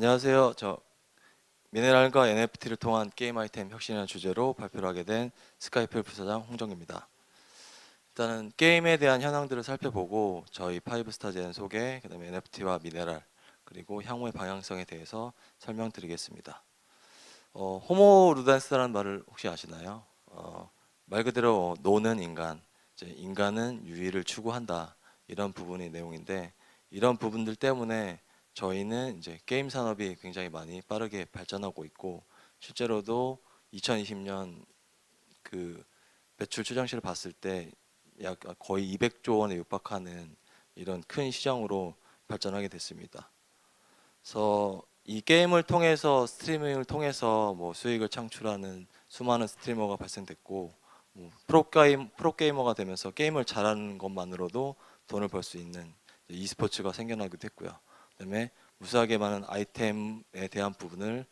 안녕하세요. 저 미네랄과 NFT를 통한 게임 아이템 혁신이라는 주제로 발표를 하게 된 스카이필 부사장 홍정입니다. 일단은 게임에 대한 현황들을 살펴보고 저희 파이브스타젠 소개, 그다음에 NFT와 미네랄, 그리고 향후의 방향성에 대해서 설명드리겠습니다. 호모 루덴스라는 말을 혹시 아시나요? 말 그대로 노는 인간, 이제 인간은 유의를 추구한다, 이런 부분의 내용인데, 이런 부분들 때문에 저희는 이제 게임 산업이 굉장히 많이 빠르게 발전하고 있고, 실제로도 2020년 그 매출 추정치를 봤을 때 약 거의 200조 원에 육박하는 이런 큰 시장으로 발전하게 됐습니다. 그래서 이 게임을 통해서, 스트리밍을 통해서 뭐 수익을 창출하는 수많은 스트리머가 발생됐고, 뭐 프로게이머가 되면서 게임을 잘하는 것만으로도 돈을 벌 수 있는 e스포츠가 생겨나기도 했고요. 그다음에 무수하게 많은 아이템에 대한 부분을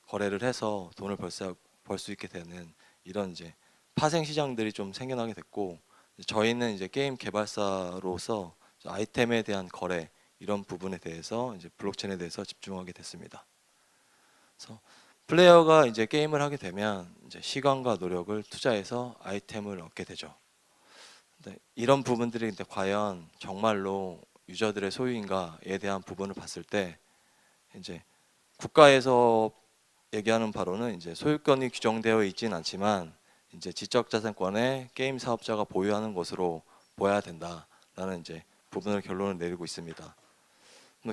거래를 해서 돈을 벌 수 있게 되는 이런 이제 파생 시장들이 좀 생겨나게 됐고, 저희는 이제 게임 개발사로서 아이템에 대한 거래, 이런 부분에 대해서 이제 블록체인에 대해서 집중하게 됐습니다. 그래서 플레이어가 이제 게임을 하게 되면 이제 시간과 노력을 투자해서 아이템을 얻게 되죠. 근데 이런 부분들이 근데 과연 정말로 유저들의 소유인가에 대한 부분을 봤을 때, 이제 국가에서 얘기하는 바로는 이제 소유권이 규정되어 있진 않지만 이제 지적자산권에 게임 사업자가 보유하는 것으로 보아야 된다라는 이제 부분을 결론을 내리고 있습니다.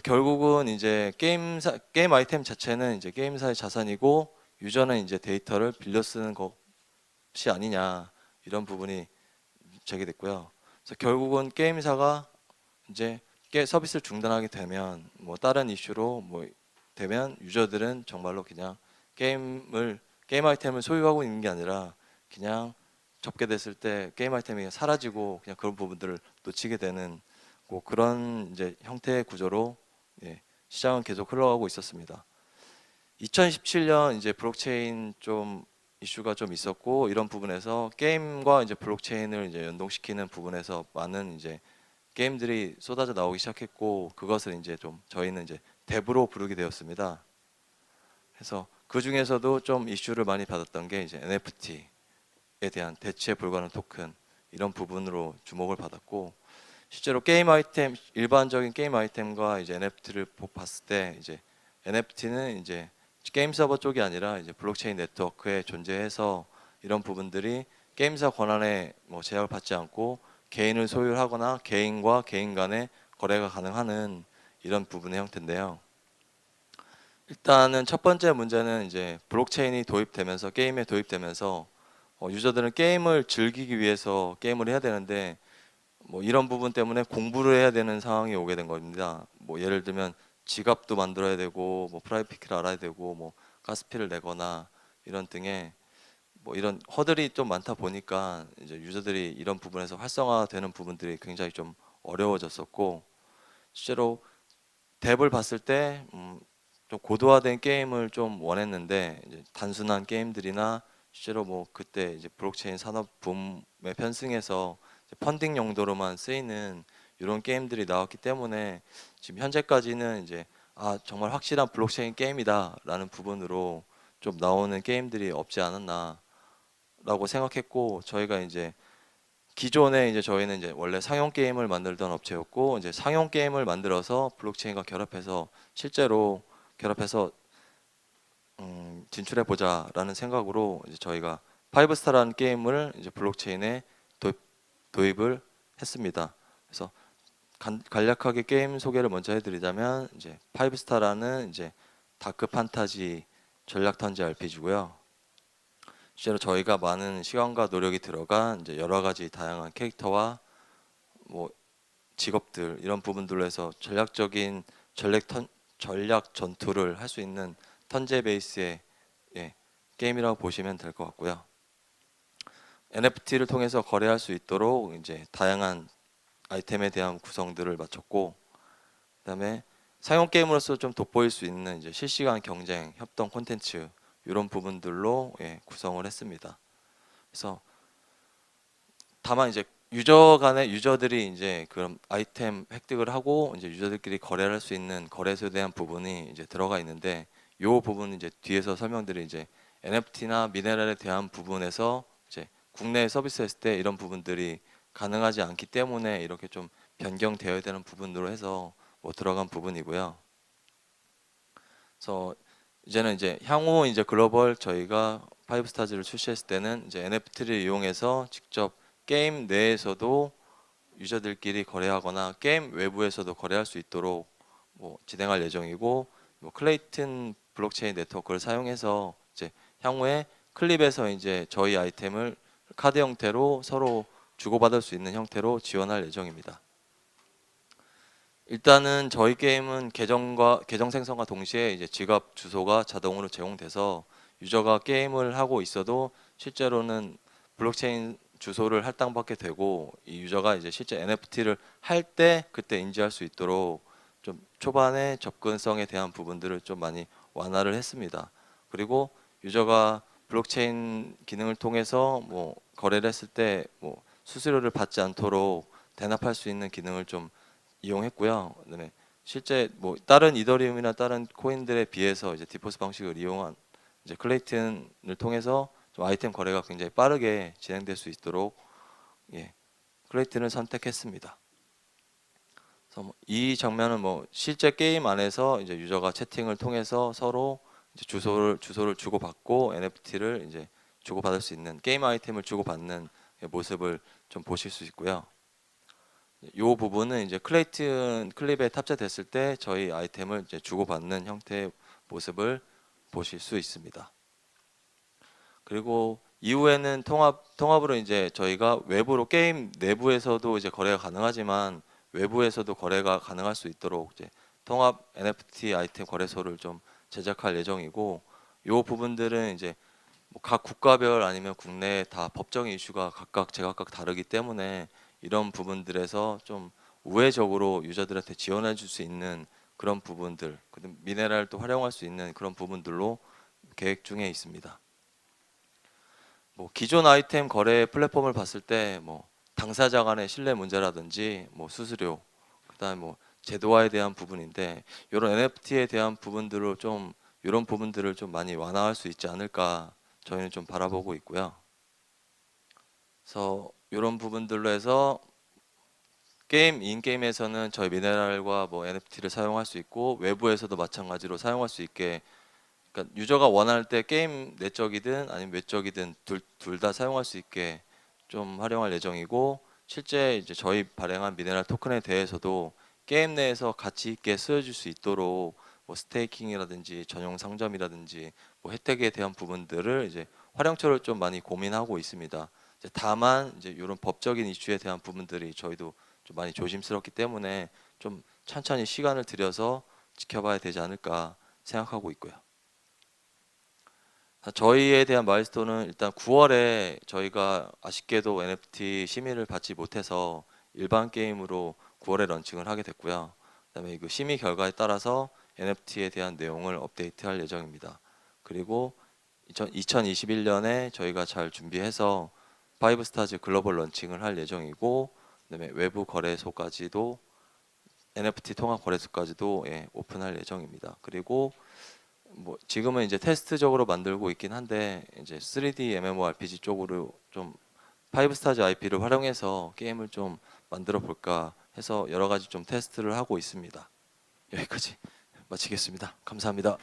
결국은 이제 게임 아이템 자체는 이제 게임사의 자산이고, 유저는 이제 데이터를 빌려 쓰는 것이 아니냐, 이런 부분이 제기됐고요. 그래서 결국은 게임사가 이제 서비스를 중단하게 되면 뭐 다른 이슈로 뭐 되면 유저들은 정말로 그냥 게임 아이템을 소유하고 있는 게 아니라 그냥 접게 됐을 때 게임 아이템이 사라지고 그냥 그런 부분들을 놓치게 되는 뭐 그런 이제 형태의 구조로, 예, 시장은 계속 흘러가고 있었습니다. 2017년 이제 블록체인 좀 이슈가 좀 있었고, 이런 부분에서 게임과 이제 블록체인을 이제 연동시키는 부분에서 많은 이제 게임들이 쏟아져 나오기 시작했고, 그것을 이제 좀 저희는 이제 뎁으로 부르게 되었습니다. 그래서 그 중에서도 좀 이슈를 많이 받았던 게 이제 NFT에 대한 대체 불가능 토큰, 이런 부분으로 주목을 받았고, 실제로 게임 아이템, 일반적인 게임 아이템과 이제 NFT를 봤을 때, 이제 NFT는 이제 게임 서버 쪽이 아니라 이제 블록체인 네트워크에 존재해서 이런 부분들이 게임사 권한에 뭐 제약을 받지 않고 개인을 소유하거나 개인과 개인 간의 거래가 가능한 이런 부분의 형태인데요. 일단은 첫 번째 문제는 이제 블록체인이 도입되면서, 게임에 도입되면서 유저들은 게임을 즐기기 위해서 게임을 해야 되는데, 뭐 이런 부분 때문에 공부를 해야 되는 상황이 오게 된 겁니다. 뭐 예를 들면 지갑도 만들어야 되고, 뭐 프라이빗 키를 알아야 되고, 뭐 가스피를 내거나 이런 등의 뭐 이런 허들이 좀 많다 보니까 이제 유저들이 이런 부분에서 활성화되는 부분들이 굉장히 좀 어려워졌었고, 실제로 덱을 봤을 때 좀 고도화된 게임을 좀 원했는데, 이제 단순한 게임들이나 실제로 뭐 그때 이제 블록체인 산업 붐에 편승해서 이제 펀딩 용도로만 쓰이는 이런 게임들이 나왔기 때문에 지금 현재까지는 이제 정말 확실한 블록체인 게임이다라는 부분으로 좀 나오는 게임들이 없지 않았나라고 생각했고, 저희가 이제 기존에 이제 저희는 이제 원래 상용 게임을 만들던 업체였고, 이제 상용 게임을 만들어서 블록체인과 결합해서 실제로 결합해서 진출해 보자라는 생각으로 이제 저희가 파이브스타라는 게임을 이제 블록체인에 도입을 했습니다. 그래서 간략하게 게임 소개를 먼저 해드리자면, 이제 파이브스타라는 이제 다크 판타지 전략 턴제 RPG고요. 실제로 저희가 많은 시간과 노력이 들어간 이제 여러 가지 다양한 캐릭터와 뭐 직업들, 이런 부분들로 해서 전략 전투를 할 수 있는 턴제 베이스의, 예, 게임이라고 보시면 될 것 같고요. NFT를 통해서 거래할 수 있도록 이제 다양한 아이템에 대한 구성들을 마쳤고, 그다음에 사용 게임으로서 좀 돋보일 수 있는 이제 실시간 경쟁, 협동 콘텐츠, 이런 부분들로, 예, 구성을 했습니다. 그래서 다만 이제 유저 간의 유저들이 이제 그런 아이템 획득을 하고 이제 유저들끼리 거래를 할 수 있는 거래소에 대한 부분이 이제 들어가 있는데, 요 부분은 이제 뒤에서 설명드릴 이제 NFT나 미네랄에 대한 부분에서 이제 국내에 서비스했을 때 이런 부분들이 가능하지 않기 때문에 이렇게 좀 변경되어야 되는 부분으로 해서 뭐 들어간 부분이고요. 그래서 이제는 이제 향후 이제 글로벌 저희가 파이브 스타즈를 출시했을 때는 이제 NFT를 이용해서 직접 게임 내에서도 유저들끼리 거래하거나 게임 외부에서도 거래할 수 있도록 뭐 진행할 예정이고, 뭐 클레이튼 블록체인 네트워크를 사용해서 이제 향후에 클립에서 이제 저희 아이템을 카드 형태로 서로 주고받을 수 있는 형태로 지원할 예정입니다. 일단은 저희 게임은 계정 생성과 동시에 이제 지갑 주소가 자동으로 제공돼서 유저가 게임을 하고 있어도 실제로는 블록체인 주소를 할당받게 되고, 이 유저가 이제 실제 NFT를 할 때 그때 인지할 수 있도록 좀 초반에 접근성에 대한 부분들을 좀 많이 완화를 했습니다. 그리고 유저가 블록체인 기능을 통해서 뭐 거래를 했을 때 뭐 수수료를 받지 않도록 대납할 수 있는 기능을 좀 이용했고요. 그다음에 실제 뭐 다른 이더리움이나 다른 코인들에 비해서 이제 디포스 방식을 이용한 이제 클레이튼을 통해서 좀 아이템 거래가 굉장히 빠르게 진행될 수 있도록 클레이튼을 선택했습니다. 그래서 뭐이 장면은 뭐 실제 게임 안에서 이제 유저가 채팅을 통해서 서로 이제 주소를 주고받고 NFT를 이제 주고받을 수 있는, 게임 아이템을 주고받는 모습을 좀 보실 수 있고요. 이 부분은 이제 클레이튼 클립에 탑재됐을 때 저희 아이템을 이제 주고받는 형태의 모습을 보실 수 있습니다. 그리고 이후에는 통합으로 이제 저희가 외부로 게임 내부에서도 이제 거래가 가능하지만 외부에서도 거래가 가능할 수 있도록 이제 통합 NFT 아이템 거래소를 좀 제작할 예정이고, 이 부분들은 이제 뭐각 국가별 아니면 국내 다 법적인 이슈가 각각 제각각 다르기 때문에 이런 부분들에서 좀 우회적으로 유저들한테 지원해 줄 수 있는 그런 부분들, 미네랄도 활용할 수 있는 그런 부분들로 계획 중에 있습니다. 뭐 기존 아이템 거래 플랫폼을 봤을 때 뭐 당사자 간의 신뢰 문제라든지 뭐 수수료, 그다음에 뭐 제도화에 대한 부분인데, 이런 NFT에 대한 부분들을 좀 이런 부분들을 좀 많이 완화할 수 있지 않을까 저희는 좀 바라보고 있고요. 그래서 이런 부분들로 해서 인게임에서는 저희 미네랄과 뭐 NFT를 사용할 수 있고, 외부에서도 마찬가지로 사용할 수 있게, 그러니까 유저가 원할 때 게임 내적이든 아니면 외적이든 둘 다 사용할 수 있게 좀 활용할 예정이고, 실제 이제 저희 발행한 미네랄 토큰에 대해서도 게임 내에서 가치 있게 쓰여질 수 있도록 뭐 스테이킹이라든지 전용 상점이라든지 뭐 혜택에 대한 부분들을 이제 활용처를 좀 많이 고민하고 있습니다. 이제 다만 이제 이런 법적인 이슈에 대한 부분들이 저희도 좀 많이 조심스럽기 때문에 좀 천천히 시간을 들여서 지켜봐야 되지 않을까 생각하고 있고요. 저희에 대한 마일스톤은 일단 9월에 저희가 아쉽게도 NFT 심의를 받지 못해서 일반 게임으로 9월에 런칭을 하게 됐고요. 그다음에 그 심의 결과에 따라서 NFT에 대한 내용을 업데이트할 예정입니다. 그리고 2021년에 저희가 잘 준비해서 파이브 스타즈 글로벌 런칭을 할 예정이고, 그다음에 외부 거래소까지도 NFT 통합 거래소까지도 오픈할 예정입니다. 그리고 뭐 지금은 이제 테스트적으로 만들고 있긴 한데, 이제 3D MMORPG 쪽으로 좀 파이브 스타즈 IP를 활용해서 게임을 좀 만들어 볼까 해서 여러 가지 좀 테스트를 하고 있습니다. 여기까지 마치겠습니다. 감사합니다.